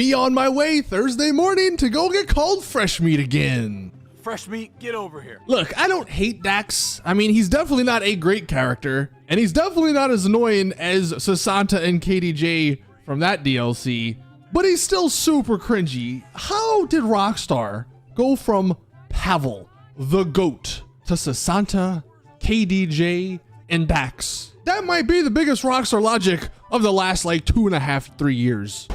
me on my way Thursday morning to go get called fresh meat again. Fresh meat, get over here. Look, I don't hate Dax. I mean, he's definitely not a great character, and he's definitely not as annoying as Sasanta and KDJ from that DLC, but he's still super cringy. How did Rockstar go from Pavel, the GOAT, to Sasanta, KDJ, and Dax? That might be the biggest Rockstar logic of the last like 2.5, 3 years.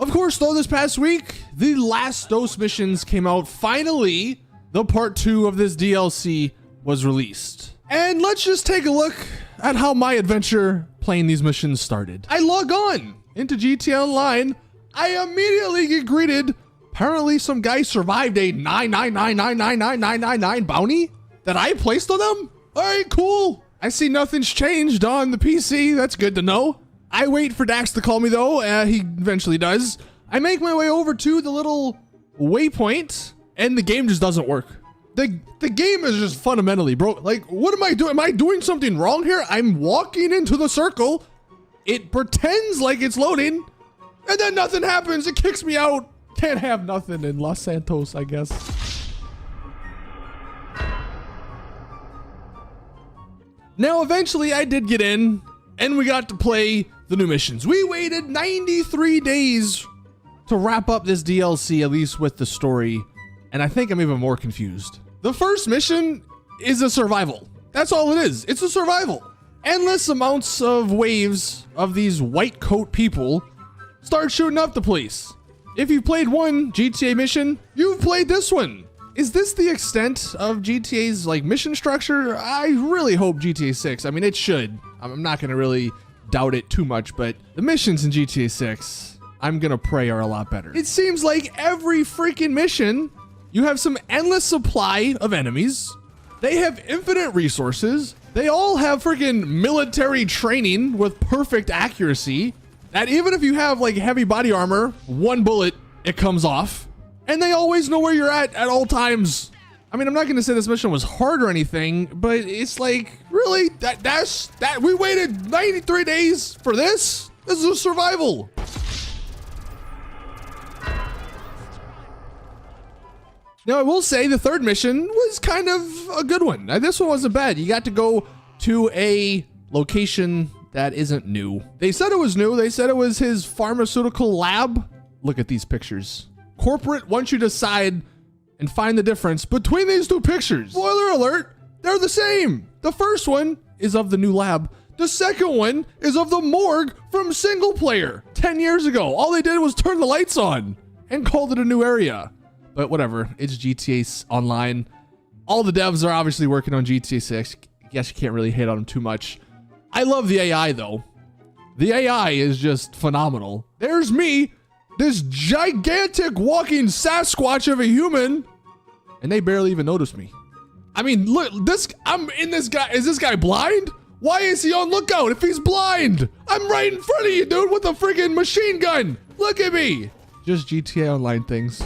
Of course, though, this past week, the last dose missions came out. Finally, the part 2 of this DLC was released. And let's just take a look at how my adventure playing these missions started. I log on into GTA Online. I immediately get greeted. Apparently, some guy survived a 999999999 bounty that I placed on them. All right, cool. I see nothing's changed on the PC. That's good to know. I wait for Dax to call me though. He eventually does. I make my way over to the little waypoint and the game just doesn't work. The game is just fundamentally broke. Like, what am I doing? Am I doing something wrong here? I'm walking into the circle. It pretends like it's loading and then nothing happens. It kicks me out. Can't have nothing in Los Santos, I guess. Now, eventually I did get in and we got to play the new missions. We waited 93 days to wrap up this DLC, at least with the story. And I think I'm even more confused. The first mission is a survival. That's all it is. It's a survival. Endless amounts of waves of these white coat people start shooting up the place. If you've played one GTA mission, you've played this one. Is this the extent of GTA's like mission structure? I really hope GTA 6. I mean, it should. I'm not gonna really doubt it too much, but the missions in GTA 6, I'm gonna pray are a lot better. It seems like every freaking mission, you have some endless supply of enemies. They have infinite resources. They all have freaking military training with perfect accuracy. That even if you have like heavy body armor, one bullet, it comes off. And they always know where you're at all times. I mean, I'm not gonna say this mission was hard or anything, but it's like, really? That's we waited 93 days for this? This is a survival. Now, I will say the third mission was kind of a good one. This one wasn't bad. You got to go to a location that isn't new. They said it was new. They said it was his pharmaceutical lab. Look at these pictures. Corporate wants you to decide and find the difference between these two pictures. Spoiler alert, they're the same. The first one is of the new lab. The second one is of the morgue from single player 10 years ago. All they did was turn the lights on and called it a new area. But whatever, it's GTA Online. All the devs are obviously working on GTA 6. I guess you can't really hate on them too much. I love the AI though. The AI is just phenomenal. There's me, this gigantic walking Sasquatch of a human, and they barely even notice me. I mean, look, I'm in this guy. Is this guy blind? Why is he on lookout if he's blind? I'm right in front of you, dude, with a freaking machine gun. Look at me. Just GTA Online things.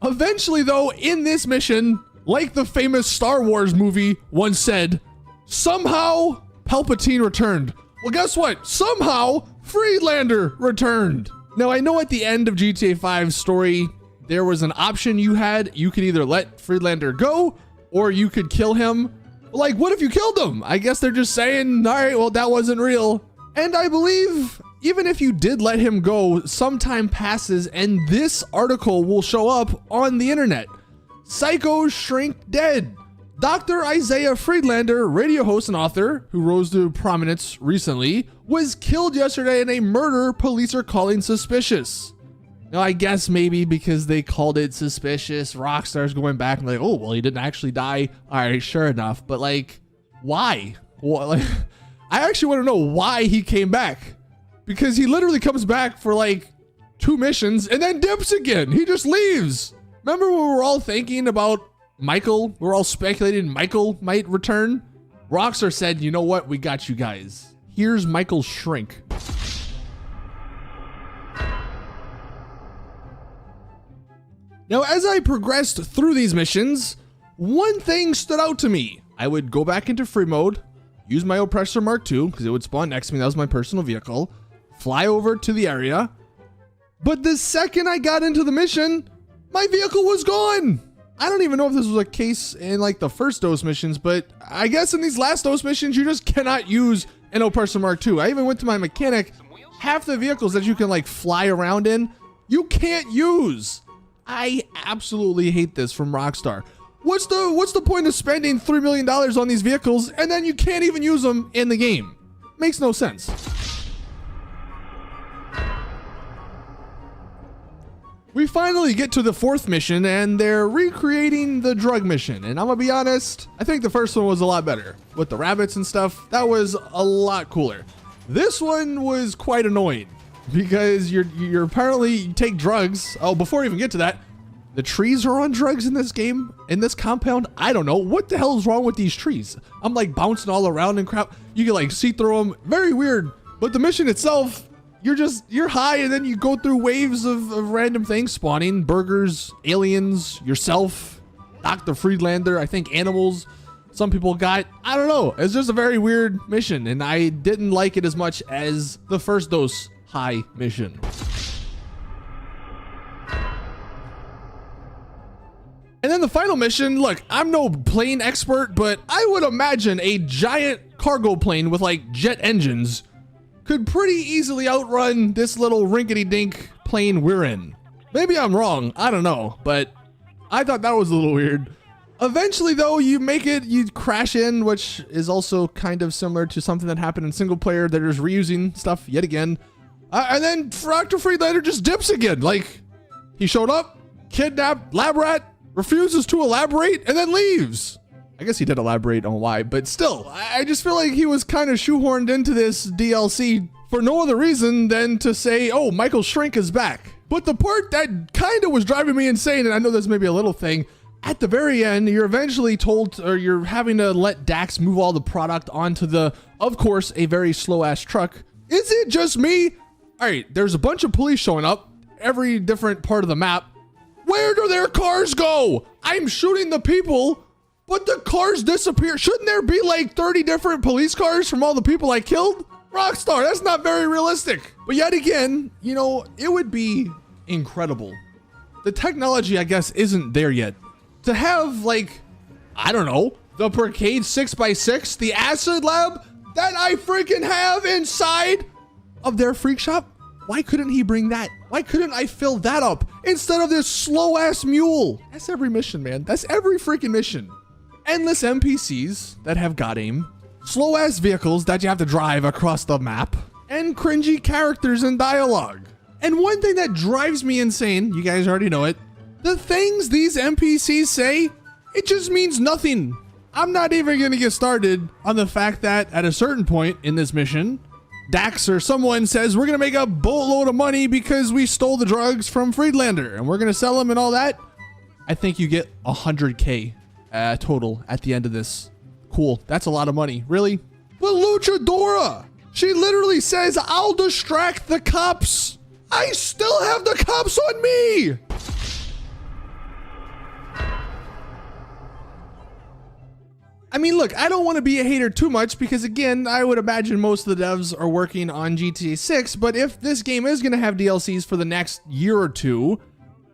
Eventually, though, in this mission, like the famous Star Wars movie once said, somehow Palpatine returned. Well, guess what? Somehow Friedlander returned. Now, I know at the end of GTA 5's story, there was an option you had. You could either let Friedlander go or you could kill him. Like, what if you killed him? I guess they're just saying, all right, well, that wasn't real. And I believe even if you did let him go, some time passes and this article will show up on the internet. Psychos shrink dead. Dr. Isaiah Friedlander, radio host and author who rose to prominence recently, was killed yesterday in a murder police are calling suspicious. Now, I guess maybe because they called it suspicious, Rockstar's going back and like, oh, well, he didn't actually die. All right, sure enough. But like, why? Well, like, I actually want to know why he came back. Because he literally comes back for like 2 missions and then dips again. He just leaves. Remember when we were all thinking about Michael? We were all speculating Michael might return. Rockstar said, you know what? We got you guys. Here's Michael's shrink. Now, as I progressed through these missions, one thing stood out to me. I would go back into free mode, use my Oppressor Mark II, because it would spawn next to me. That was my personal vehicle. Fly over to the area. But the second I got into the mission, my vehicle was gone. I don't even know if this was a case in like the first dose missions, but I guess in these last dose missions, you just cannot use an Oppressor Mark II. I even went to my mechanic. Half the vehicles that you can like fly around in, you can't use. I absolutely hate this from Rockstar. What's the point of spending $3 million on these vehicles and then you can't even use them in the game? Makes no sense. We finally get to the fourth mission and they're recreating the drug mission. And I'm gonna be honest, I think the first one was a lot better. With the rabbits and stuff, that was a lot cooler. This one was quite annoying because you're apparently you take drugs. Oh, before I even get to that, the trees are on drugs in this game, in this compound. I don't know what the hell is wrong with these trees. I'm like bouncing all around and crap. You can like see through them. Very weird. But the mission itself, you're high and then you go through waves of random things spawning. Burgers, aliens, yourself, Dr. Friedlander, I think animals. Some people got, I don't know. It's just a very weird mission and I didn't like it as much as the first dose high mission. And then the final mission, look, I'm no plane expert, but I would imagine a giant cargo plane with like jet engines could pretty easily outrun this little rinkety-dink plane we're in. Maybe I'm wrong, I don't know, but I thought that was a little weird. Eventually though, you make it, you crash in, which is also kind of similar to something that happened in single player. They're just reusing stuff yet again. And then Dr. Friedlander just dips again. Like, he showed up, kidnapped lab rat, refuses to elaborate, and then leaves. I guess he did elaborate on why, but still, I just feel like he was kind of shoehorned into this DLC for no other reason than to say, oh, Michael Shrink is back. But the part that kind of was driving me insane, and I know this may be a little thing, at the very end, you're eventually told, or you're having to let Dax move all the product onto the, of course, a very slow-ass truck. Is it just me? All right, there's a bunch of police showing up, every different part of the map. Where do their cars go? I'm shooting the people, but the cars disappear. Shouldn't there be like 30 different police cars from all the people I killed? Rockstar, that's not very realistic. But yet again, you know, it would be incredible. The technology, I guess, isn't there yet. To have like, I don't know, the Percade 6x6, the acid lab that I freaking have inside of their freak shop. Why couldn't he bring that? Why couldn't I fill that up instead of this slow ass mule? That's every mission, man. That's every freaking mission. Endless NPCs that have got aim, slow ass vehicles that you have to drive across the map, and cringy characters and dialogue. And one thing that drives me insane, you guys already know it, the things these NPCs say, it just means nothing. I'm not even gonna get started on the fact that at a certain point in this mission, Dax or someone says, we're gonna make a boatload of money because we stole the drugs from Friedlander and we're gonna sell them and all that. I think you get 100K total at the end of this. Cool, that's a lot of money, really? But Luchadora, she literally says, I'll distract the cops. I still have the cops on me. I mean, look, I don't want to be a hater too much because, again, I would imagine most of the devs are working on GTA 6, but if this game is going to have DLCs for the next year or two,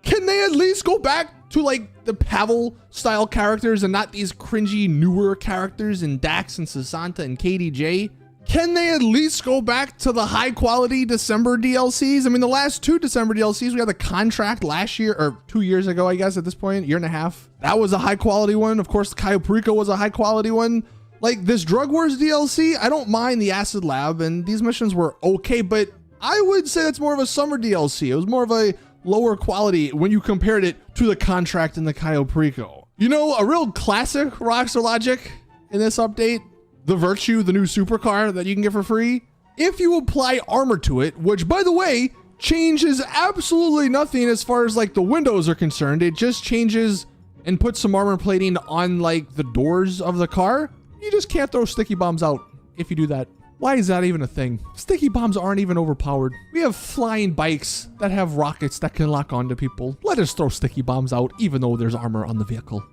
can they at least go back to, like, the Pavel-style characters and not these cringy, newer characters in Dax and Sasanta and KDJ? Can they at least go back to the high-quality December DLCs? I mean, the last two December DLCs, we had the Contract last year, or 2 years ago, I guess, at this point, year and a half. That was a high-quality one. Of course, Cayo Perico was a high-quality one. Like, this Drug Wars DLC, I don't mind the Acid Lab, and these missions were okay, but I would say that's more of a summer DLC. It was more of a lower quality when you compared it to the Contract and the Cayo Perico. You know, a real classic Rockstar logic in this update, the Virtue, the new supercar that you can get for free. If you apply armor to it, which by the way, changes absolutely nothing as far as like the windows are concerned. It just changes and puts some armor plating on like the doors of the car. You just can't throw sticky bombs out if you do that. Why is that even a thing? Sticky bombs aren't even overpowered. We have flying bikes that have rockets that can lock onto people. Let us throw sticky bombs out even though there's armor on the vehicle.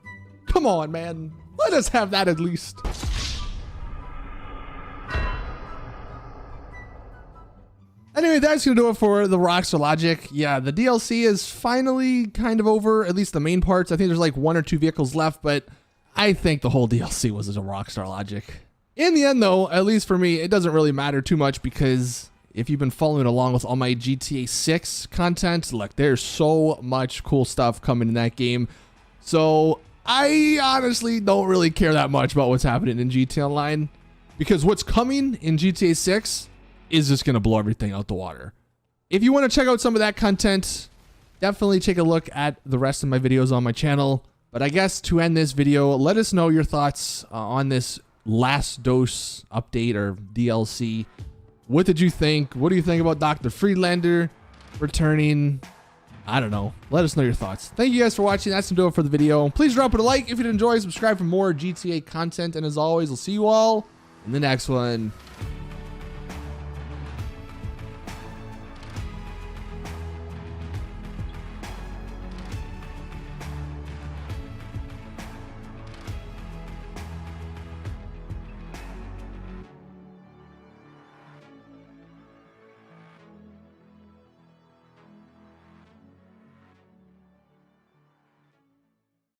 Come on, man. Let us have that at least. Anyway, that's going to do it for the Rockstar Logic. Yeah, the DLC is finally kind of over, at least the main parts. I think there's like 1 or 2 vehicles left, but I think the whole DLC was a Rockstar Logic. In the end, though, at least for me, it doesn't really matter too much because if you've been following along with all my GTA 6 content, look, there's so much cool stuff coming in that game. So I honestly don't really care that much about what's happening in GTA Online because what's coming in GTA 6 is just going to blow everything out the water. If you want to check out some of that content, definitely take a look at the rest of my videos on my channel. But I guess to end this video, let us know your thoughts on this Last Dose update or DLC. What did you think? What do you think about Dr. Friedlander returning? I don't know. Let us know your thoughts. Thank you guys for watching. That's going to do it for the video. Please drop it a like if you did enjoy. Subscribe for more GTA content. And as always, I'll see you all in the next one.